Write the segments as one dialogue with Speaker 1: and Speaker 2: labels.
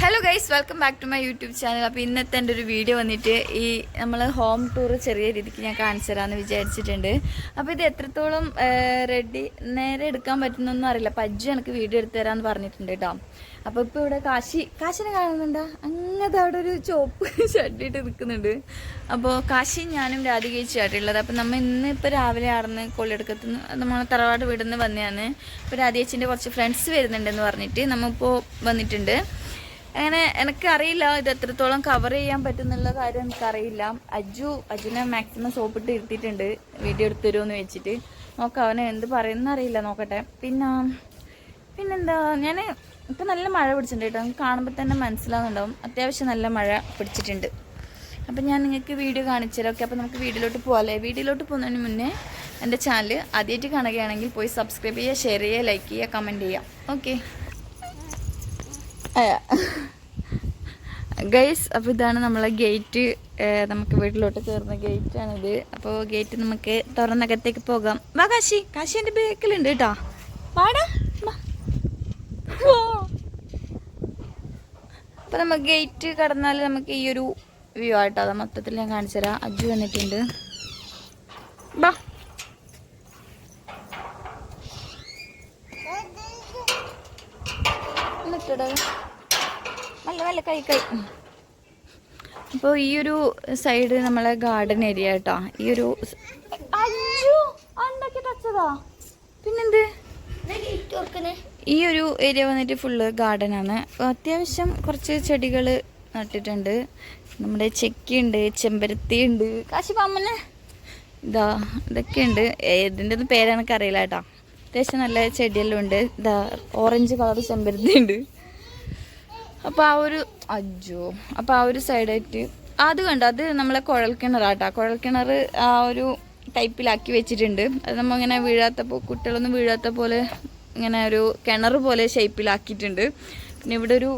Speaker 1: Hello guys, welcome back to my YouTube channel. അപ്പോൾ ഇന്നത്തെ എൻ്റെ ഒരു വീഡിയോ വന്നിട്ട് ഈ നമ്മൾ ഹോം ടൂർ ചെറിയ രീതിക്ക് ഞാൻ കാണിച്ചു തരാമെന്ന് വിചാരിച്ചിട്ടുണ്ട്. അപ്പോൾ ഇത് എത്രത്തോളം നേരെ എടുക്കാൻ പറ്റുന്നൊന്നും അറിയില്ല. അപ്പോൾ അജ്ജു എനിക്ക് വീഡിയോ എടുത്തു തരാമെന്ന് പറഞ്ഞിട്ടുണ്ട് കേട്ടോ. അപ്പോൾ ഇപ്പോൾ ഇവിടെ കാശിനെ കാണുന്നുണ്ടോ? അങ്ങനത്തെ അവിടെ ഒരു ചോപ്പ് ഷട്ടിട്ട് നിൽക്കുന്നുണ്ട്. അപ്പോൾ കാശി ഞാനും രാധികേച്ചിയായിട്ടുള്ളത്. അപ്പോൾ നമ്മൾ ഇന്നിപ്പോൾ രാവിലെ ആടുന്ന് കൊള്ളിയെടുക്കത്ത് നമ്മളെ തറവാട് വീട്ടിൽ നിന്ന് വന്നതാണ്. ഇപ്പോൾ രാധികേച്ചിൻ്റെ കുറച്ച് ഫ്രണ്ട്സ് വരുന്നുണ്ടെന്ന് പറഞ്ഞിട്ട് നമ്മളിപ്പോൾ വന്നിട്ടുണ്ട്. അങ്ങനെ എനിക്കറിയില്ല ഇത് എത്രത്തോളം കവർ ചെയ്യാൻ പറ്റുന്നുള്ള കാര്യം എനിക്കറിയില്ല. അജുനെ മാക്സിമം സോപ്പിട്ട് ഇരുത്തിയിട്ടുണ്ട് വീഡിയോ എടുത്തു തരുമെന്ന് വെച്ചിട്ട്. നോക്കാം അവനെ എന്ത് പറയുന്ന അറിയില്ല, നോക്കട്ടെ. പിന്നെന്താ, ഞാൻ ഇപ്പം നല്ല മഴ പിടിച്ചിട്ടുണ്ട് കേട്ടോ. നമുക്ക് കാണുമ്പോൾ തന്നെ മനസ്സിലാവുന്നുണ്ടാവും അത്യാവശ്യം നല്ല മഴ പിടിച്ചിട്ടുണ്ട്. അപ്പം ഞാൻ നിങ്ങൾക്ക് വീഡിയോ കാണിച്ചുതരാം. ഓക്കെ, അപ്പോൾ നമുക്ക് വീഡിയോയിലോട്ട് പോകാമല്ലേ? വീഡിയോയിലോട്ട് പോകുന്നതിന് മുന്നേ എൻ്റെ ചാനൽ ആദ്യമായിട്ട് കാണുകയാണെങ്കിൽ പോയി സബ്സ്ക്രൈബ് ചെയ്യുക, ഷെയർ ചെയ്യുക, ലൈക്ക് ചെയ്യുക, കമൻറ്റ് ചെയ്യുക. ഓക്കെ ഗൈസ്, അപ്പോൾ ഇതാണ് നമ്മളെ ഗേറ്റ്. നമുക്ക് വീട്ടിലോട്ട് കയറുന്ന ഗേറ്റാണിത്. അപ്പോൾ ഗേറ്റ് നമുക്ക് തുറന്നകത്തേക്ക് പോകാം. വാ കാശി എൻ്റെ ബേക്കിലുണ്ട് കേട്ടോ. വാടാ. അപ്പോൾ നമുക്ക് ഗേറ്റ് കടന്നാൽ നമുക്ക് ഈ ഒരു വ്യൂ ആട്ടോ. അത് മൊത്തത്തിൽ ഞാൻ കാണിച്ചു തരാം. അജു വന്നിട്ടുണ്ട്. ബാ. നല്ല കൈ. അപ്പോൾ ഈ ഒരു സൈഡ് നമ്മളെ ഗാർഡൻ ഏരിയ കേട്ടോ. ഈ ഒരു പിന്നെന്ത് ഈ ഒരു ഏരിയ വന്നിട്ട് ഫുള്ള് ഗാർഡൻ ആണ്. അപ്പോൾ അത്യാവശ്യം കുറച്ച് ചെടികൾ നട്ടിട്ടുണ്ട്. നമ്മുടെ ചെക്കിയുണ്ട്, ചെമ്പരത്തി ഉണ്ട്, കാശിപ്പാമ്മന് ഇതൊക്കെ ഉണ്ട്. ഇതിൻ്റെ ഒന്നും പേരെനിക്ക് അറിയില്ല കേട്ടോ. അത്യാവശ്യം നല്ല ചെടിയെല്ലാം ഉണ്ട്. ഓറഞ്ച് കളർ ചെമ്പരത്തി ഉണ്ട്. അപ്പോൾ ആ ഒരു സൈഡായിട്ട് അത് കണ്ടോ, അത് നമ്മളെ കുഴൽ കിണറാട്ടോ. കുഴൽ കിണർ ആ ഒരു ടൈപ്പിലാക്കി വെച്ചിട്ടുണ്ട്. അത് നമ്മൾ ഇങ്ങനെ കുട്ടികളൊന്നും വീഴാത്ത പോലെ ഇങ്ങനെ ഒരു കിണർ പോലെ ഷേപ്പിലാക്കിയിട്ടുണ്ട്. പിന്നെ ഇവിടെ ഒരു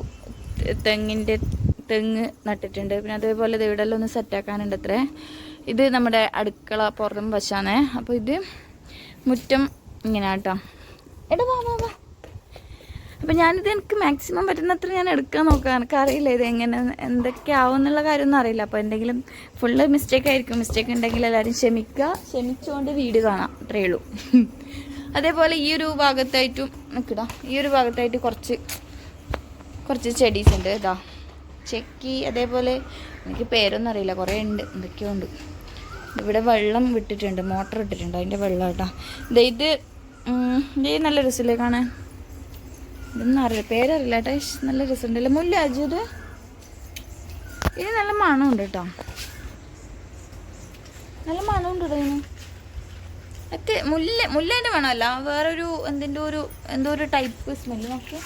Speaker 1: തെങ്ങ് നട്ടിട്ടുണ്ട്. പിന്നെ അതേപോലെ ഇവിടെ എല്ലാം ഒന്ന് സെറ്റാക്കാനുണ്ട് അത്രേ. ഇത് നമ്മുടെ അടുക്കള പുറം വശാണ്. അപ്പോൾ ഇത് മുറ്റം ഇങ്ങനെ കേട്ടോ. എടാ വാ. അപ്പം ഞാനിത് എനിക്ക് മാക്സിമം പറ്റുന്നത്ര ഞാൻ എടുക്കാൻ നോക്കാം. എനിക്കറിയില്ല ഇത് എങ്ങനെ എന്തൊക്കെ ആവും എന്നുള്ള കാര്യമൊന്നും അറിയില്ല. അപ്പോൾ എന്തെങ്കിലും ഫുള്ള് മിസ്റ്റേക്ക് ആയിരിക്കും. മിസ്റ്റേക്ക് ഉണ്ടെങ്കിൽ എല്ലാവരും ക്ഷമിച്ചുകൊണ്ട് വീഡിയോ കാണാം, അത്രയേ ഉള്ളൂ. അതേപോലെ ഈ ഒരു ഭാഗത്തായിട്ടും ഈ ഒരു ഭാഗത്തായിട്ട് കുറച്ച് ചെടീസ് ഉണ്ട്. ചെക്കി, അതേപോലെ എനിക്ക് പേരൊന്നും അറിയില്ല, കുറേ ഉണ്ട്, എന്തൊക്കെയോ ഉണ്ട്. ഇവിടെ വെള്ളം വിട്ടിട്ടുണ്ട്, മോട്ടർ ഇട്ടിട്ടുണ്ട്, അതിൻ്റെ വെള്ളം കേട്ടോ. ഇത് നല്ല രസമില്ലേ കാണാൻ? ഇതൊന്നും അറിയില്ല, പേരറിയില്ല കേട്ടോ. നല്ല രസമുണ്ടല്ലേ മുല്ല അജു. ഇത് നല്ല മണമുണ്ട് കേട്ടോ. നല്ല മണമുണ്ട് കേട്ടോ ഇതിന്. ഒക്കെ മുല്ലേൻ്റെ മണമല്ല, വേറൊരു എന്തോ ഒരു ടൈപ്പ് സ്മെല്ല്. നോക്കി,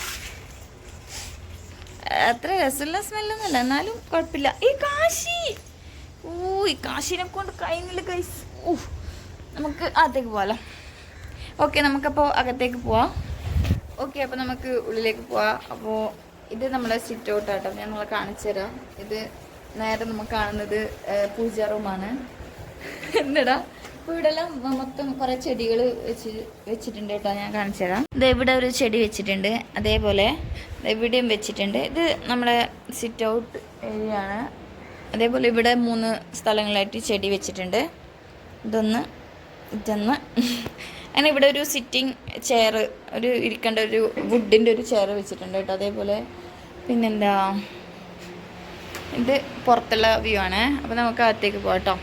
Speaker 1: അത്ര രസമുള്ള സ്മെല്ലൊന്നുമല്ല, എന്നാലും കുഴപ്പമില്ല. ഈ കാശിനെ കൊണ്ട് കഴിഞ്ഞില്ല ഗൈസ്. നമുക്ക് അകത്തേക്ക് പോകാമല്ലോ. ഓക്കെ, നമുക്കപ്പോൾ അകത്തേക്ക് പോവാം. ഓക്കെ, അപ്പോൾ നമുക്ക് ഉള്ളിലേക്ക് പോവാം. അപ്പോൾ ഇത് നമ്മളെ സിറ്റ് ഔട്ട് ആട്ടോ. ഞാൻ നിങ്ങളെ കാണിച്ചു തരാം. ഇത് നേരെ നമുക്ക് കാണുന്നത് പൂജ റൂമാണ്. എന്നടാ, അപ്പോൾ ഇവിടെ എല്ലാം മൊത്തം കുറേ ചെടികൾ വെച്ചിട്ടുണ്ട് കേട്ടോ. ഞാൻ കാണിച്ചു തരാം. ഇവിടെ ഒരു ചെടി വെച്ചിട്ടുണ്ട്, അതേപോലെ ഇവിടെയും വെച്ചിട്ടുണ്ട്. ഇത് നമ്മളെ സിറ്റ് ഔട്ട് ഏരിയ ആണ്. അതേപോലെ ഇവിടെ 3 സ്ഥലങ്ങളായിട്ട് ചെടി വെച്ചിട്ടുണ്ട്. ഇതൊന്ന് അങ്ങനെ ഇവിടെ ഒരു സിറ്റിംഗ് ചെയർ, ഇരിക്കേണ്ട ഒരു വുഡിൻ്റെ ഒരു ചെയർ വെച്ചിട്ടുണ്ട് കേട്ടോ. അതേപോലെ പിന്നെന്താ, ഇത് പുറത്തുള്ള വ്യൂ ആണ്. അപ്പോൾ നമുക്ക് അകത്തേക്ക് പോകാം കേട്ടോ.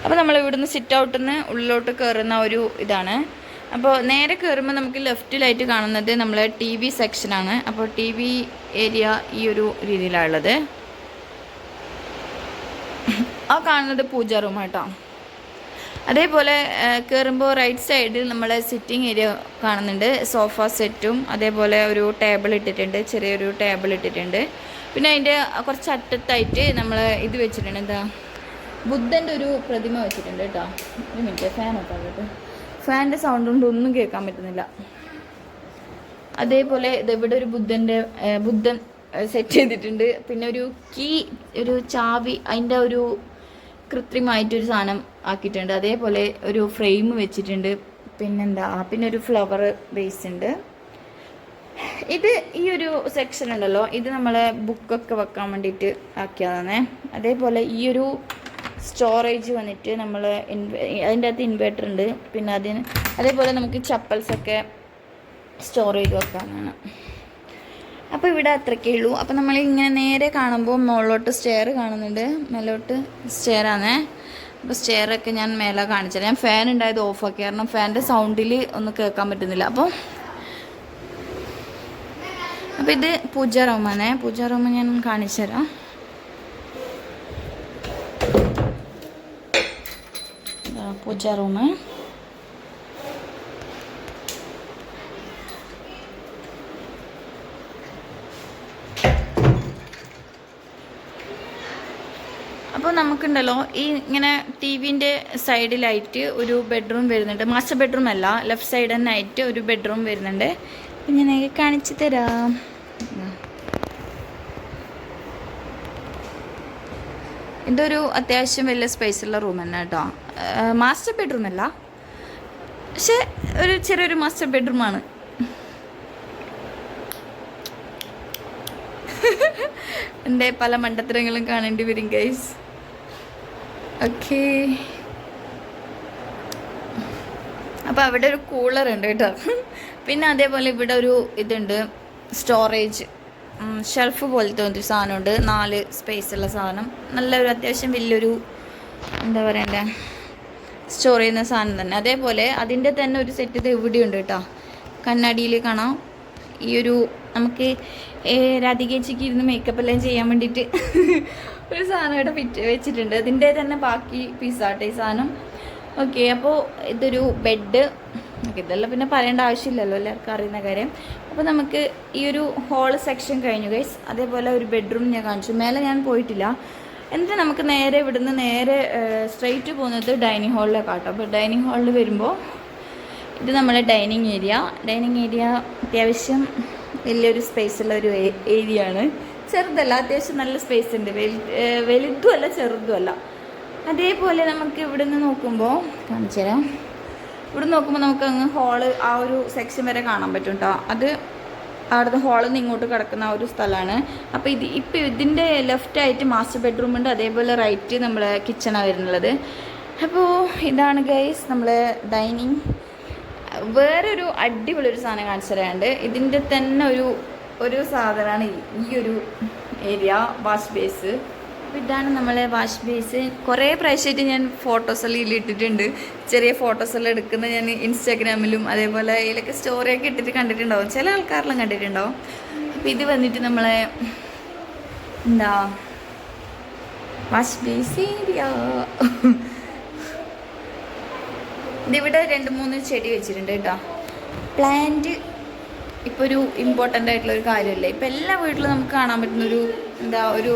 Speaker 1: അപ്പോൾ നമ്മൾ ഇവിടുന്ന് സിറ്റ് ഔട്ടിൽ നിന്ന് ഉള്ളിലോട്ട് കയറുന്ന ഒരു ഇതാണ്. അപ്പോൾ നേരെ കയറുമ്പോൾ നമുക്ക് ലെഫ്റ്റിലായിട്ട് കാണുന്നത് നമ്മളെ TV സെക്ഷനാണ്. അപ്പോൾ TV ഏരിയ ഈ ഒരു രീതിയിലാണുള്ളത്. ആ കാണുന്നത് പൂജ റൂം കേട്ടോ. അതേപോലെ കയറുമ്പോൾ റൈറ്റ് സൈഡിൽ നമ്മളെ സിറ്റിംഗ് ഏരിയ കാണുന്നുണ്ട്. സോഫ സെറ്റും അതേപോലെ ഒരു ടേബിൾ ഇട്ടിട്ടുണ്ട്, ചെറിയൊരു ടേബിൾ ഇട്ടിട്ടുണ്ട്. പിന്നെ അതിൻ്റെ കുറച്ച് അറ്റത്തായിട്ട് നമ്മൾ ഇത് വെച്ചിട്ടുണ്ട്, ബുദ്ധൻ്റെ ഒരു പ്രതിമ വെച്ചിട്ടുണ്ട് കേട്ടോ. ഒരു മിനിറ്റ്, ഫാനൊക്കെ ആകട്ടെ. ഫാനിൻ്റെ സൗണ്ട് കൊണ്ട് ഒന്നും കേൾക്കാൻ പറ്റുന്നില്ല. അതേപോലെ ഇവിടെ ഒരു ബുദ്ധൻ സെറ്റ് ചെയ്തിട്ടുണ്ട്. പിന്നെ ഒരു ചാവി, അതിൻ്റെ ഒരു കൃത്രിമമായിട്ടൊരു സാധനം ആക്കിയിട്ടുണ്ട്. അതേപോലെ ഒരു ഫ്രെയിം വെച്ചിട്ടുണ്ട്. പിന്നെ ഒരു ഫ്ലവർ ബേസ് ഉണ്ട്. ഇത് ഈ ഒരു സെക്ഷൻ ഉണ്ടല്ലോ, ഇത് നമ്മളെ ബുക്കൊക്കെ വെക്കാൻ വേണ്ടിയിട്ട് ആക്കിയതാണ്. അതേപോലെ ഈ ഒരു സ്റ്റോറേജ് വന്നിട്ട് നമ്മൾ അതിൻ്റെ അകത്ത് ഇൻവേർട്ടർ ഉണ്ട്. പിന്നെ അതേപോലെ നമുക്ക് ചപ്പൽസൊക്കെ സ്റ്റോർ ചെയ്ത് വെക്കാനാണ്. അപ്പോൾ ഇവിടെ അത്രയ്ക്കേ ഉള്ളൂ. അപ്പോൾ നമ്മൾ ഇങ്ങനെ നേരെ കാണുമ്പോൾ മുകളിലോട്ട് സ്റ്റെയർ കാണുന്നുണ്ട്, മേലോട്ട് സ്റ്റെയറാണേ. അപ്പോൾ സ്റ്റെയറൊക്കെ ഞാൻ മേലെ കാണിച്ചത്. ഞാൻ ഫാൻ ഉണ്ടായത് ഓഫാക്കി, കാരണം ഫാനിൻ്റെ സൗണ്ടിൽ ഒന്നും കേൾക്കാൻ പറ്റുന്നില്ല. അപ്പോൾ ഇത് പൂജ റൂമാണേ. പൂജ റൂം ഞാൻ കാണിച്ചു തരാം. പൂജ റൂം അപ്പോൾ നമുക്കുണ്ടല്ലോ ഈ ഇങ്ങനെ ടി വിൻ്റെ സൈഡിലായിട്ട് ഒരു ബെഡ്റൂം വരുന്നുണ്ട്. മാസ്റ്റർ ബെഡ്റൂം അല്ല, ലെഫ്റ്റ് സൈഡ് തന്നെ ആയിട്ട് ഒരു ബെഡ്റൂം വരുന്നുണ്ട്. അപ്പം ഞാൻ കാണിച്ചു തരാം. ഇതൊരു അത്യാവശ്യം വലിയ സ്പേസുള്ള റൂം തന്നെ കേട്ടോ. മാസ്റ്റർ ബെഡ്റൂം അല്ല, പക്ഷെ ഒരു ചെറിയൊരു മാസ്റ്റർ ബെഡ്റൂമാണ്. എൻ്റെ പല മണ്ടത്തരങ്ങളും കാണേണ്ടി വരും ഗൈസ്. ഓക്കെ, അപ്പോൾ അവിടെ ഒരു കൂളർ ഉണ്ട് കേട്ടോ. പിന്നെ അതേപോലെ ഇവിടെ ഒരു ഇതുണ്ട്, സ്റ്റോറേജ് ഷെൽഫ് പോലത്തെ ഒരു സാധനമുണ്ട്. 4 സ്പേസുള്ള സാധനം, നല്ലൊരു അത്യാവശ്യം വലിയൊരു എന്താ പറയണ്ടേ സ്റ്റോർ ചെയ്യുന്ന സാധനം തന്നെ. അതേപോലെ അതിൻ്റെ തന്നെ ഒരു സെറ്റ് ഇത് ഇവിടെയുണ്ട് കേട്ടോ. കണ്ണാടിയിൽ കാണാം ഈ ഒരു നമുക്ക് രാധികേച്ചിക്ക് ഇരുന്ന് മേക്കപ്പ് എല്ലാം ചെയ്യാൻ വേണ്ടിയിട്ട് ഒരു സാധനം ഇവിടെ വെച്ചിട്ടുണ്ട്. അതിൻ്റെ തന്നെ ബാക്കി പീസാട്ടെ ഈ സാധനം. ഓക്കെ, അപ്പോൾ ഇതൊരു ബെഡ്. ഓക്കെ, ഇതെല്ലാം പിന്നെ പറയേണ്ട ആവശ്യമില്ലല്ലോ, എല്ലാവർക്കും അറിയുന്ന കാര്യം. അപ്പോൾ നമുക്ക് ഈ ഒരു ഹോൾ സെക്ഷൻ കഴിഞ്ഞു ഗൈസ്. അതേപോലെ ഒരു ബെഡ്റൂം ഞാൻ കാണിച്ചു, മേലെ ഞാൻ പോയിട്ടില്ല. എന്നിട്ട് നമുക്ക് നേരെ ഇവിടുന്ന് നേരെ സ്ട്രെയിറ്റ് പോകുന്നത് ഡൈനിങ് ഹാളിലേക്കാട്ടോ. അപ്പോൾ ഡൈനിങ് ഹാളിൽ വരുമ്പോൾ ഇത് നമ്മളെ ഡൈനിങ് ഏരിയ. ഡൈനിങ് ഏരിയ അത്യാവശ്യം വലിയൊരു സ്പേസുള്ള ഒരു ഏരിയ ആണ്. ചെറുതല്ല, അത്യാവശ്യം നല്ല സ്പേസ് ഉണ്ട്. വലുതും അല്ല ചെറുതും അല്ല. അതേപോലെ നമുക്ക് ഇവിടെ നിന്ന് നോക്കുമ്പോൾ കാണിച്ചു തരാം. ഇവിടെ നോക്കുമ്പോൾ നമുക്ക് അങ്ങ് ഹോള് ആ ഒരു സെക്ഷൻ വരെ കാണാൻ പറ്റും കേട്ടോ. അത് അവിടുത്തെ ഹോളിൽ നിന്ന് ഇങ്ങോട്ട് കിടക്കുന്ന ആ ഒരു സ്ഥലമാണ്. അപ്പോൾ ഇപ്പോൾ ഇതിൻ്റെ ലെഫ്റ്റായിട്ട് മാസ്റ്റർ ബെഡ്റൂം ഉണ്ട്, അതേപോലെ റൈറ്റ് നമ്മളെ കിച്ചണാണ് വരുന്നുള്ളത്. അപ്പോൾ ഇതാണ് ഗൈസ് നമ്മളെ ഡൈനിങ്. വേറൊരു അടിപൊളി സാധനം കാണിച്ചു തരാനുണ്ട്. ഇതിൻ്റെ തന്നെ ഒരു സാധനമാണ് ഈ ഒരു ഏരിയ, വാഷ് ബേസ്. അപ്പോൾ ഇതാണ് നമ്മളെ വാഷ് ബേസ്. കുറേ പ്രാവശ്യമായിട്ട് ഞാൻ ഫോട്ടോസെല്ലാം ഇട്ടിട്ടുണ്ട്. ചെറിയ ഫോട്ടോസെല്ലാം എടുക്കുന്ന ഞാൻ ഇൻസ്റ്റാഗ്രാമിലും അതേപോലെ ഇതിലൊക്കെ സ്റ്റോറിയൊക്കെ ഇട്ടിട്ട് കണ്ടിട്ടുണ്ടാവും, ചില ആൾക്കാരെല്ലാം കണ്ടിട്ടുണ്ടാവും. അപ്പോൾ ഇത് വന്നിട്ട് നമ്മളെ എന്താ വാഷ് ബേസ് ഏരിയ. ഇതിവിടെ 2-3 ചെടി വെച്ചിട്ടുണ്ട് കേട്ടോ. പ്ലാന്റ് ഇപ്പോൾ ഒരു ഇമ്പോർട്ടൻ്റ് ആയിട്ടുള്ളൊരു കാര്യമല്ലേ. ഇപ്പോൾ എല്ലാ വീട്ടിലും നമുക്ക് കാണാൻ പറ്റുന്നൊരു ഒരു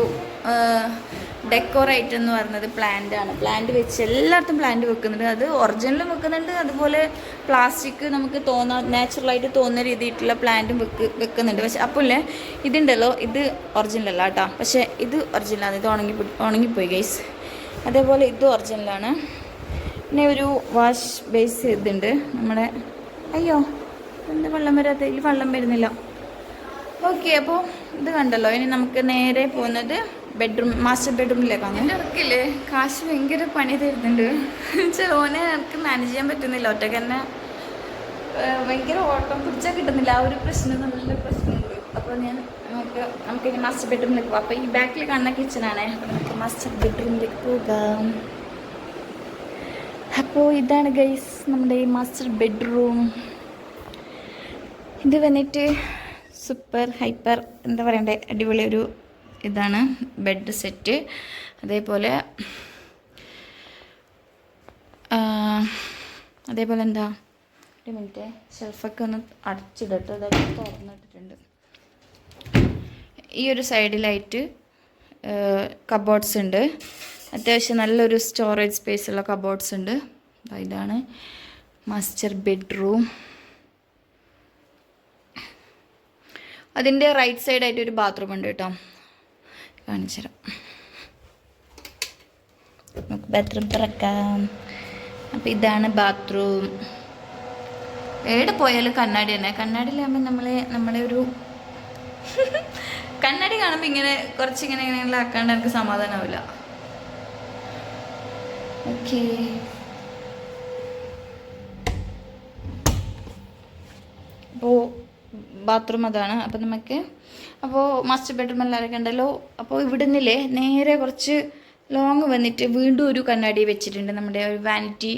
Speaker 1: ഡെക്കോർ ഐറ്റം എന്ന് പറയുന്നത് പ്ലാന്റ് ആണ്. പ്ലാന്റ് വെച്ച് എല്ലായിടത്തും പ്ലാന്റ് വെക്കുന്നുണ്ട്. അത് ഒറിജിനലും വെക്കുന്നുണ്ട്, അതുപോലെ പ്ലാസ്റ്റിക് നമുക്ക് നാച്ചുറലായിട്ട് തോന്നുന്ന രീതിയിലുള്ള പ്ലാന്റും വെക്കുന്നുണ്ട്. പക്ഷെ അപ്പോൾ ഇതുണ്ടല്ലോ, ഇത് ഒറിജിനലല്ല കേട്ടോ. പക്ഷേ ഇത് ഒറിജിനലാണ്, ഇത് ഉണങ്ങിപ്പോയി ഗൈസ്. അതേപോലെ ഇത് ഒറിജിനലാണ്. പിന്നെ ഒരു വാഷ് ബേസ് ഇതുണ്ട് നമ്മുടെ. അയ്യോ, എന്താ വെള്ളം വരാത്ത? ഇതിൽ വെള്ളം വരുന്നില്ല. ഓക്കെ, അപ്പോൾ ഇത് കണ്ടല്ലോ. ഇനി നമുക്ക് നേരെ പോകുന്നത് ബെഡ്റൂം, മാസ്റ്റർ ബെഡ്റൂമിലേക്കാണ്. എൻ്റെ ഇറക്കില്ലേ കാശ് ഭയങ്കര പണി തരുന്നുണ്ട്. ചിലവനെ എനിക്ക് മാനേജ് ചെയ്യാൻ പറ്റുന്നില്ല, ഒറ്റയ്ക്ക് തന്നെ ഭയങ്കര ഓട്ടം പിടിച്ചാൽ കിട്ടുന്നില്ല. ആ ഒരു പ്രശ്നം, നല്ല പ്രശ്നമുണ്ട്. അപ്പോൾ നമുക്ക് ഇനി മാസ്റ്റർ ബെഡ്റൂമിലേക്ക് പോകാം. അപ്പോൾ ഈ ബാക്കിൽ കാണുന്ന കിച്ചണാണ്. അപ്പോൾ നമുക്ക് മാസ്റ്റർ ബെഡ്റൂമിലേക്ക് പോകാം. അപ്പോൾ ഇതാണ് ഗൈസ് നമ്മുടെ ഈ മാസ്റ്റർ ബെഡ്റൂം. ഇത് വന്നിട്ട് സൂപ്പർ ഹൈപ്പർ എന്താ പറയണ്ടേ, അടിപൊളി ഒരു ഇതാണ് ബെഡ് സെറ്റ്. അതേപോലെ എന്താ, ഒരു മിനിറ്റ്, ഷെൽഫൊക്കെ ഒന്ന് അടച്ചിടട്ടോ. അതൊക്കെ തുറന്നിട്ടിട്ടുണ്ട്. ഈ ഒരു സൈഡിലായിട്ട് കബോർഡ്സ് ഉണ്ട്. അത്യാവശ്യം നല്ലൊരു സ്റ്റോറേജ് സ്പേസുള്ള കബോർഡ്സ് ഉണ്ട്. ഇതാണ് മാസ്റ്റർ ബെഡ്റൂം. അതിൻ്റെ റൈറ്റ് സൈഡായിട്ട് ഒരു ബാത്റൂം ഉണ്ട് കേട്ടോ, കാണിച്ചു തരാം. നമുക്ക് ബാത്റൂം തുറക്കാം. അപ്പോൾ ഇതാണ് ബാത്റൂം. എവിടെ പോയാലും കണ്ണാടി തന്നെ. കണ്ണാടിയിലാകുമ്പോൾ നമ്മുടെ ഒരു കണ്ണാടി കാണുമ്പോൾ ഇങ്ങനെ കുറച്ചിങ്ങനെ ഇങ്ങനെ ആക്കാണ്ട് എനിക്ക് സമാധാനമാവില്ല. ഓക്കെ, അപ്പോൾ ബാത്റൂം അതാണ്. അപ്പോൾ നമുക്ക് മാസ്റ്റർ ബെഡ്റൂം എല്ലാവരൊക്കെ ഉണ്ടല്ലോ. അപ്പോൾ ഇവിടെ നിന്നില്ലേ നേരെ കുറച്ച് ലോങ് വന്നിട്ട് വീണ്ടും ഒരു കണ്ണാടി വെച്ചിട്ടുണ്ട്. നമ്മുടെ ഒരു വാനിറ്റി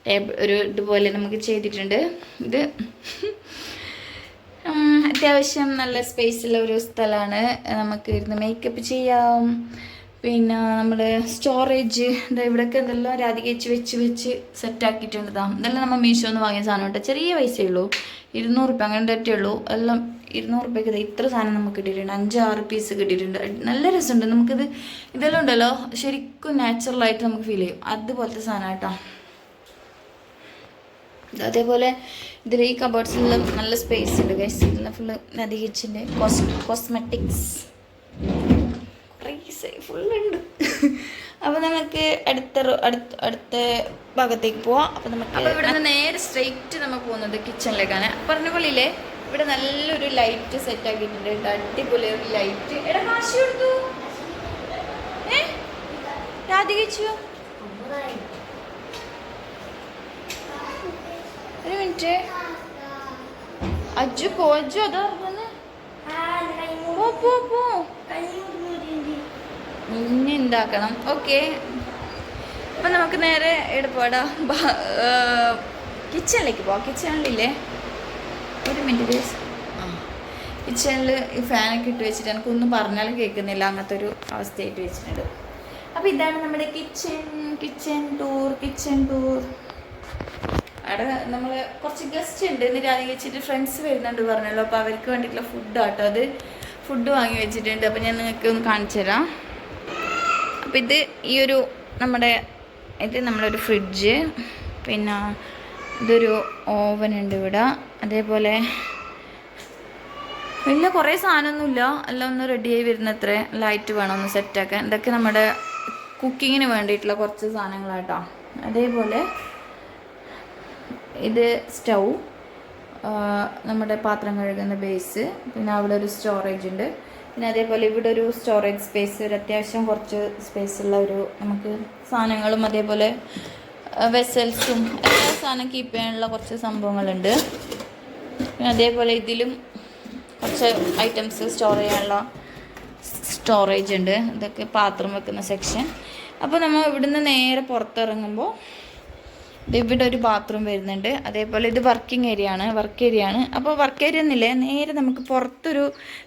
Speaker 1: ടേബിൾ ഒരു ഇതുപോലെ നമുക്ക് ചെയ്തിട്ടുണ്ട്. ഇത് അത്യാവശ്യം നല്ല സ്പേസുള്ള ഒരു സ്ഥലമാണ്. നമുക്ക് ഇരുന്ന് മേക്കപ്പ് ചെയ്യാം. പിന്നെ നമ്മുടെ സ്റ്റോറേജ് ഇവിടെയൊക്കെ എന്തെല്ലാം രാധികച്ച് വെച്ച് സെറ്റാക്കിയിട്ടുണ്ട്. ഇതെല്ലാം നമ്മൾ മീഷോന്ന് വാങ്ങിയ സാധനം കേട്ടോ. ചെറിയ പൈസയേ ഉള്ളൂ, 200 രൂപ അങ്ങനെ ഒറ്റേ ഉള്ളൂ. എല്ലാം 200 രൂപയ്ക്ക് ഇത്ര സാധനം നമുക്ക് കിട്ടിയിട്ടുണ്ട്. 5-6 പീസ് കിട്ടിയിട്ടുണ്ട്. നല്ല രസമുണ്ട്. നമുക്കിത് ഇതെല്ലാം ഉണ്ടല്ലോ ശരിക്കും നാച്ചുറലായിട്ട് നമുക്ക് ഫീൽ ചെയ്യും. അതുപോലത്തെ സാധനം കേട്ടോ. അതേപോലെ ഇതിൽ ഈ കബോർഡ്സിലെല്ലാം നല്ല സ്പേസ് ഉണ്ട് ഗൈസ്. ഇതെല്ലാം ഫുള്ള് നദി കിച്ചൻ്റെ കോസ്മെറ്റിക്സ് ഫുള്ളുണ്ട്. അപ്പോൾ നമുക്ക് അടുത്ത ഭാഗത്തേക്ക് പോവാം. അപ്പോൾ ഇവിടെ നിന്ന് നേരെ സ്ട്രെയിറ്റ് നമ്മൾ പോകുന്നത് കിച്ചണിലേക്കാണ്. പറഞ്ഞ പോലെ ഇല്ലേ ഇവിടെ നല്ലൊരു ലൈറ്റ് സെറ്റ് ആക്കിയിട്ടുണ്ട്. അടിപൊളി ഒരു ലൈറ്റ്. എടാ കാശി കൊടുത്തു രാധികച്ചു. ഒരു മിനിറ്റ് അജ്ജു പോജു അതാ പോ ഇനി ഉണ്ടാക്കണം. ഓക്കെ, അപ്പം നമുക്ക് നേരെ എടുപ്പാടാ കിച്ചണിലേക്ക് പോവാം. കിച്ചണിലില്ലേ ഒരു മിനിറ്റ് കിച്ചണിൽ ഈ ഫാനൊക്കെ ഇട്ട് വെച്ചിട്ട് എനിക്കൊന്നും പറഞ്ഞാലും കേൾക്കുന്നില്ല, അങ്ങനത്തെ ഒരു അവസ്ഥയായിട്ട് വെച്ചിട്ടുണ്ട്. അപ്പോൾ ഇതാണ് നമ്മുടെ കിച്ചൺ ടൂർ. അവിടെ നമ്മൾ കുറച്ച് ഗസ്റ്റ് ഉണ്ട്. ഇന്ന് രാവിലെ വെച്ചിട്ട് ഫ്രണ്ട്സ് വരുന്നുണ്ട് പറഞ്ഞല്ലോ. അപ്പോൾ അവർക്ക് വേണ്ടിയിട്ടുള്ള ഫുഡാട്ടോ. അത് ഫുഡ് വാങ്ങി വെച്ചിട്ടുണ്ട്. അപ്പോൾ ഞാൻ നിങ്ങൾക്ക് ഒന്ന് കാണിച്ചു തരാം. അപ്പോൾ ഇത് നമ്മളൊരു ഫ്രിഡ്ജ്, പിന്നെ ഇതൊരു ഓവൻ ഉണ്ട് ഇവിടെ. അതേപോലെ വലിയ കുറേ സാധനമൊന്നുമില്ല, എല്ലാം ഒന്ന് റെഡിയായി വരുന്നത്ര. ലൈറ്റ് വേണം ഒന്ന് സെറ്റാക്കാൻ. ഇതൊക്കെ നമ്മുടെ കുക്കിങ്ങിന് വേണ്ടിയിട്ടുള്ള കുറച്ച് സാധനങ്ങളാട്ടോ. അതേപോലെ ഇത് സ്റ്റൗ, നമ്മുടെ പാത്രം കഴുകുന്ന ബേസ്, പിന്നെ അവിടെ ഒരു സ്റ്റോറേജ് ഉണ്ട്. പിന്നെ അതേപോലെ ഇവിടെ ഒരു സ്റ്റോറേജ് സ്പേസ്, ഒരു അത്യാവശ്യം കുറച്ച് സ്പേസുള്ള ഒരു നമുക്ക് സാധനങ്ങളും അതേപോലെ വെസൽസും എല്ലാ സാധനം കീപ്പ് ചെയ്യാനുള്ള കുറച്ച് സംഭവങ്ങളുണ്ട്. പിന്നെ അതേപോലെ ഇതിലും കുറച്ച് ഐറ്റംസ് സ്റ്റോർ ചെയ്യാനുള്ള സ്റ്റോറേജ് ഉണ്ട്. ഇതൊക്കെ പാത്രം വെക്കുന്ന സെക്ഷൻ. അപ്പോൾ നമ്മൾ ഇവിടുന്ന് നേരെ പുറത്തിറങ്ങുമ്പോൾ ഇവിടെ ഒരു ബാത്റൂം വരുന്നുണ്ട്. അതേപോലെ ഇത് വർക്ക് ഏരിയ ആണ്. അപ്പോൾ വർക്ക് ഏരിയ എന്നില്ലേ നേരെ നമുക്ക് പുറത്തൊരു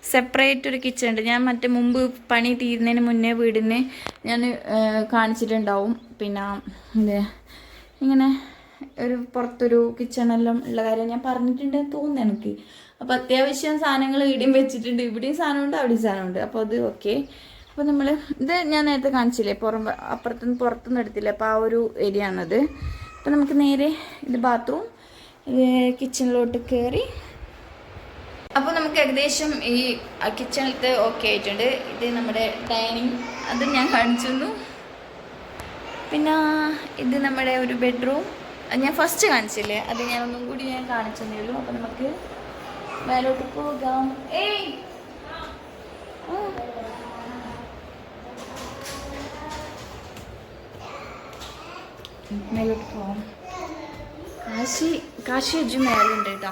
Speaker 1: സെപ്പറേറ്റ് ഒരു കിച്ചൺ ഉണ്ട്. ഞാൻ മുമ്പ് പണി തീരുന്നതിന് മുന്നേ വീടിന് ഞാൻ കാണിച്ചിട്ടുണ്ടാവും. പിന്നെ ഇങ്ങനെ ഒരു പുറത്തൊരു കിച്ചണെല്ലാം ഉള്ള കാര്യം ഞാൻ പറഞ്ഞിട്ടുണ്ടെന്ന് തോന്നുന്നു എനിക്ക്. അപ്പോൾ അത്യാവശ്യം സാധനങ്ങൾ ഇവിടെയും വെച്ചിട്ടുണ്ട്. ഇവിടെയും സാധനമുണ്ട്, അവിടെയും സാധനമുണ്ട്. അപ്പോൾ അത് ഓക്കെ. അപ്പോൾ നമ്മൾ ഇത് ഞാൻ നേരത്തെ കാണിച്ചില്ലേ, പുറത്തുനിന്ന് എടുത്തില്ലേ. അപ്പോൾ ആ ഒരു ഏരിയ ആണത്. അപ്പോൾ നമുക്ക് നേരെ ഇത് ബാത്റൂം, കിച്ചണിലോട്ട് കയറി. അപ്പോൾ നമുക്ക് ഏകദേശം ഈ കിച്ചണിലത്തെ ഓക്കെ ആയിട്ടുണ്ട്. ഇത് നമ്മുടെ ഡൈനിങ്, അത് ഞാൻ കാണിച്ചു തന്നു. പിന്നെ ഇത് നമ്മുടെ ഒരു ബെഡ്റൂം, ഞാൻ ഫസ്റ്റ് കാണിച്ചില്ലേ, അത് ഞാൻ ഒന്നും കൂടി കാണിച്ചു തന്നേ ഉള്ളൂ. അപ്പോൾ നമുക്ക് മേലോട്ട് പോകാം. മേലോട്ട് പോവാം. കാശി അജ്ജു മേലുണ്ട് കേട്ടോ.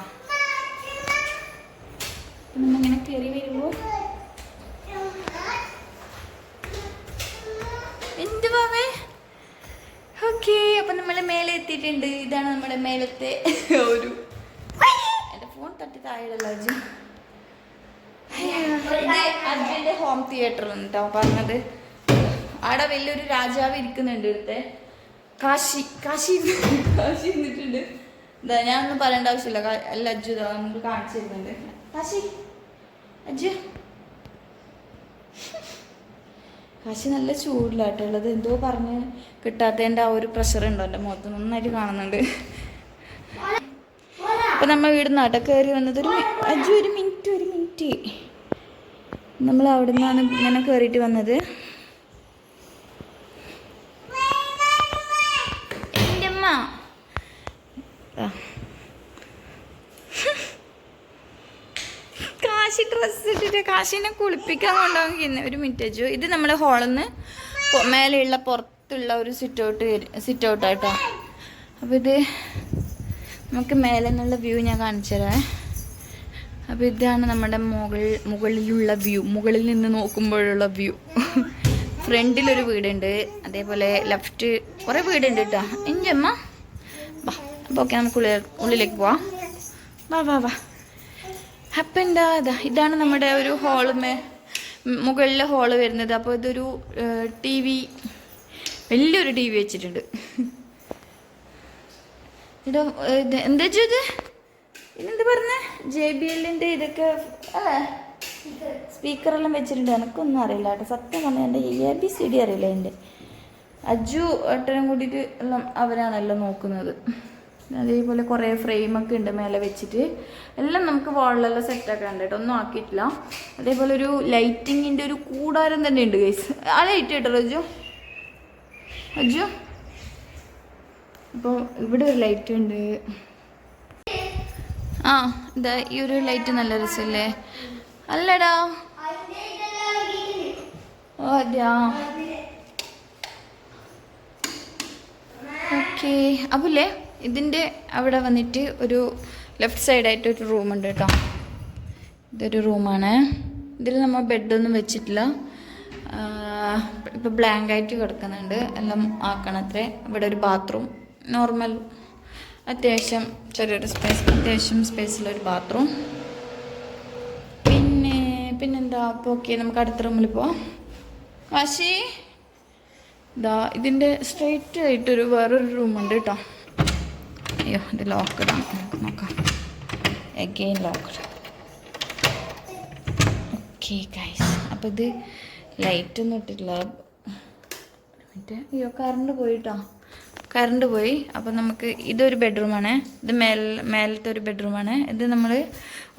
Speaker 1: നമ്മളിങ്ങനെ കയറി വരുമ്പോൾ എന്ത് പോവേ. ഓക്കെ, അപ്പം നമ്മൾ മേലെ എത്തിയിട്ടുണ്ട്. ഇതാണ് നമ്മുടെ മേലത്തെ ഒരു എൻ്റെ ഫോൺ തട്ടി താഴെയുള്ള അജ്ജു. ഇത് അജ്ജുവിൻ്റെ ഹോം തിയേറ്റർ കേട്ടോ പറഞ്ഞത്. അവിടെ വലിയൊരു രാജാവ് ഇരിക്കുന്നുണ്ട്. ഇവിടുത്തെ കാശി ഇരുന്നിട്ടുണ്ട്. ഇതാ ഞാനൊന്നും പറയേണ്ട ആവശ്യമില്ല. അല്ല അജ്ജു ഇതാ നമുക്ക് കാണിച്ചു തരുന്നുണ്ട്. കാശി നല്ല ചൂടിലാട്ടുള്ളത്. എന്തോ പറഞ്ഞ് കിട്ടാത്തതിൻ്റെ ആ ഒരു പ്രഷർ ഉണ്ടോ എൻ്റെ മുഖത്ത് നന്നായിട്ട് കാണുന്നുണ്ട്. അപ്പം നമ്മൾ വീടിന്ന് നാട്ടിൽ കയറി വന്നത് അജ്ജു ഒരു മിനിറ്റ് നമ്മൾ അവിടെ നിന്നാണ് ഇങ്ങനെ കയറിയിട്ട് വന്നത്. കാശി ഡ്രസ്സ് ഇട്ടിട്ട് കാശിനെ കുളിപ്പിക്കാൻ കൊണ്ടുപോകുന്ന ഒരു മിനിറ്റ്. ഇത് നമ്മളെ ഹോളിൽ നിന്ന് മേലെയുള്ള പുറത്തുള്ള ഒരു സിറ്റ് ഔട്ടായിട്ടോ. അപ്പോൾ ഇത് നമുക്ക് മേലെ നിന്നുള്ള വ്യൂ ഞാൻ കാണിച്ചു തരാം. അപ്പോൾ ഇതാണ് നമ്മുടെ മുകളിലുള്ള വ്യൂ, മുകളിൽ നിന്ന് നോക്കുമ്പോഴുള്ള വ്യൂ. ഫ്രണ്ടിലൊരു വീടുണ്ട്, അതേപോലെ ലെഫ്റ്റ് കുറേ വീടുണ്ട് കേട്ടോ. എൻ്റെ അമ്മ വാ. അപ്പോൾ ഓക്കെ, നമുക്ക് ഉള്ളിലേക്ക് പോവാം. വാ വാ വാ. അപ്പം ഇതാണ് നമ്മുടെ ഒരു മുകളിലെ ഹോള് വരുന്നത്. അപ്പോൾ ഇതൊരു TV, വലിയൊരു TV വെച്ചിട്ടുണ്ട്. എന്താ ചെയ്ത് ഇതെന്ത് പറഞ്ഞേ? JBLൻ്റെ ഇതൊക്കെ അല്ലേ സ്പീക്കറെല്ലാം വെച്ചിട്ടുണ്ട്. എനിക്കൊന്നും അറിയില്ല കേട്ടോ, സത്യം പറഞ്ഞാൽ എൻ്റെ ABCD അറിയില്ല. എൻ്റെ അജു ഏട്ടനും കൂടിയിട്ട് എല്ലാം അവരാണല്ലോ നോക്കുന്നത്. അതേപോലെ കുറേ ഫ്രെയിമൊക്കെ ഉണ്ട് മേലെ വെച്ചിട്ട്. എല്ലാം നമുക്ക് വാളിലെല്ലാം സെറ്റാക്കാണ്ട് കേട്ടോ, ഒന്നും ആക്കിയിട്ടില്ല. അതേപോലെ ഒരു ലൈറ്റിങ്ങിൻ്റെ ഒരു കൂടാരം തന്നെ ഉണ്ട് ഗൈസ്. ആ ലൈറ്റ് കേട്ടോ അജു. അപ്പോൾ ഇവിടെ ഒരു ലൈറ്റ് ഉണ്ട്. ആ ഇതാ ഈ ഒരു ലൈറ്റ് നല്ല രസമല്ലേ? അല്ലടാ, ഓ അതെയാ, ഓക്കെ. അപ്പോല്ലേ ഇതിൻ്റെ അവിടെ വന്നിട്ട് ഒരു ലെഫ്റ്റ് സൈഡായിട്ട് ഒരു റൂമുണ്ട് കേട്ടോ. ഇതൊരു റൂമാണ്. ഇതിൽ നമ്മൾ ബെഡൊന്നും വെച്ചിട്ടില്ല, ഇപ്പോൾ ബ്ലാങ്കായിട്ട് കിടക്കുന്നുണ്ട്. എല്ലാം ആക്കണത്രേ. ഇവിടെ ഒരു ബാത്റൂം, നോർമൽ അത്യാവശ്യം ചെറിയൊരു അത്യാവശ്യം സ്പേസിലൊരു ബാത്റൂം. പിന്നെന്താ അപ്പോൾ ഓക്കെ, നമുക്ക് അടുത്ത റൂമിൽ പോവാം. കാശി ഇതിൻ്റെ സ്ട്രെയിറ്റ് ആയിട്ടൊരു വേറൊരു റൂമുണ്ട് കേട്ടോ. അയ്യോ ഇത് ലോക്കഡാണ്, നോക്കാം. Again locked. ഓക്കെ ഗൈസ്, അപ്പോൾ ഇത് ലൈറ്റൊന്നും ഇട്ടിട്ടില്ല. അയ്യോ കറണ്ട് പോയി. അപ്പോൾ നമുക്ക് ഇതൊരു ബെഡ്റൂമാണ്. ഇത് മേലത്തെ ഒരു ബെഡ്റൂമാണ്. ഇത് നമ്മൾ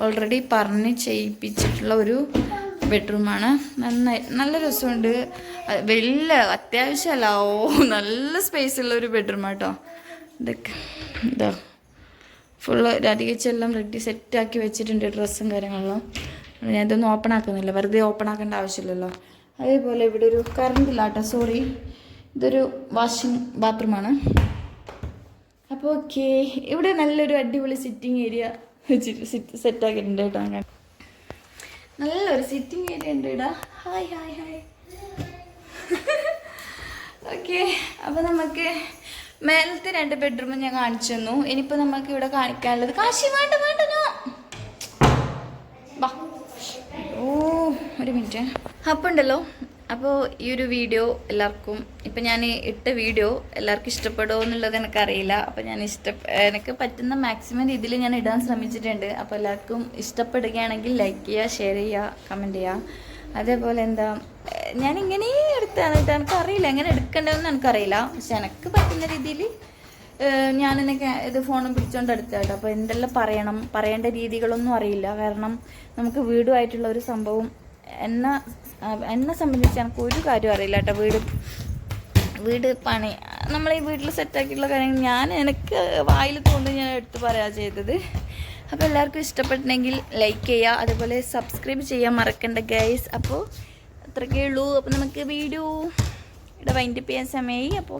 Speaker 1: ഓൾറെഡി പറഞ്ഞ് ചെയ്യിപ്പിച്ചിട്ടുള്ള ഒരു ബെഡ്റൂമാണ്. നല്ല രസമുണ്ട്. വലിയ അത്യാവശ്യമല്ല, നല്ല സ്പേസുള്ള ഒരു ബെഡ്റൂമാണ് കേട്ടോ. ഇതൊക്കെ ഫുള്ള് രാധികച്ചെല്ലാം റെഡി സെറ്റാക്കി വെച്ചിട്ടുണ്ട്, ഡ്രസ്സും കാര്യങ്ങളെല്ലാം. ഞാൻ ഇതൊന്നും ഓപ്പൺ ആക്കുന്നില്ല, വെറുതെ ഓപ്പൺ ആക്കേണ്ട ആവശ്യമില്ലല്ലോ. അതേപോലെ ഇവിടെ ഒരു കറണ്ടില്ല കേട്ടോ, സോറി. ഇതൊരു വാഷിംഗ് ബാത്റൂമാണ്. അപ്പോൾ ഓക്കെ, ഇവിടെ നല്ലൊരു അടിപൊളി സിറ്റിംഗ് ഏരിയ വെച്ചിട്ട് സെറ്റാക്കിയിട്ടുണ്ട് കേട്ടോ. നല്ലൊരു സിറ്റിംഗ് ഏരിയ ഉണ്ട് ഇവിടെ. ഹായ്. ഓക്കെ, അപ്പോൾ നമുക്ക് മേലത്തെ 2 ബെഡ്റൂം ഞാൻ കാണിച്ചു തന്നു. ഇനിയിപ്പോൾ നമുക്ക് ഇവിടെ കാണിക്കാനുള്ളത് കാശി വേണ്ട വാ. ഒരു മിനിറ്റ്. അപ്പോൾ ഉണ്ടല്ലോ, അപ്പോൾ ഈ ഒരു വീഡിയോ എല്ലാവർക്കും, ഇപ്പം ഞാൻ ഇട്ട വീഡിയോ എല്ലാവർക്കും ഇഷ്ടപ്പെടുമോ എന്നുള്ളത് എനിക്കറിയില്ല. അപ്പോൾ ഞാൻ എനിക്ക് പറ്റുന്ന മാക്സിമം രീതിയിൽ ഞാൻ ഇടാൻ ശ്രമിച്ചിട്ടുണ്ട്. അപ്പോൾ എല്ലാവർക്കും ഇഷ്ടപ്പെടുകയാണെങ്കിൽ ലൈക്ക് ചെയ്യുക, ഷെയർ ചെയ്യുക, കമൻറ്റ് ചെയ്യുക. അതേപോലെ ഞാനിങ്ങനെ എടുത്താണ് കേട്ടോ, എനിക്കറിയില്ല എങ്ങനെ എടുക്കേണ്ടതെന്ന് എനിക്കറിയില്ല. പക്ഷെ എനിക്ക് പറ്റുന്ന രീതിയിൽ ഞാനെന്നൊക്കെ ഇത് ഫോണും പിടിച്ചുകൊണ്ട് എടുത്താട്ടോ. അപ്പോൾ എന്തെല്ലാം പറയേണ്ട രീതികളൊന്നും അറിയില്ല. കാരണം നമുക്ക് വീടുമായിട്ടുള്ള ഒരു സംഭവം എന്നെ സംബന്ധിച്ച് എനിക്ക് ഒരു കാര്യം അറിയില്ല കേട്ടോ. വീട് പണി നമ്മൾ ഈ വീട്ടിൽ സെറ്റാക്കിയിട്ടുള്ള കാര്യങ്ങൾ എനിക്ക് വായിൽ തോന്നി ഞാൻ എടുത്ത് പറയുക ചെയ്തത്. അപ്പോൾ എല്ലാവർക്കും ഇഷ്ടപ്പെട്ടിട്ടുണ്ടെങ്കിൽ ലൈക്ക് ചെയ്യുക, അതുപോലെ സബ്സ്ക്രൈബ് ചെയ്യാൻ മറക്കണ്ട ഗൈസ്. അപ്പോൾ അത്രയൊക്കെ ഉള്ളൂ. അപ്പോൾ നമുക്ക് വീഡിയോ ഇവിടെ വൈൻഡപ്പ് ചെയ്യാൻ സമയമായി. അപ്പോൾ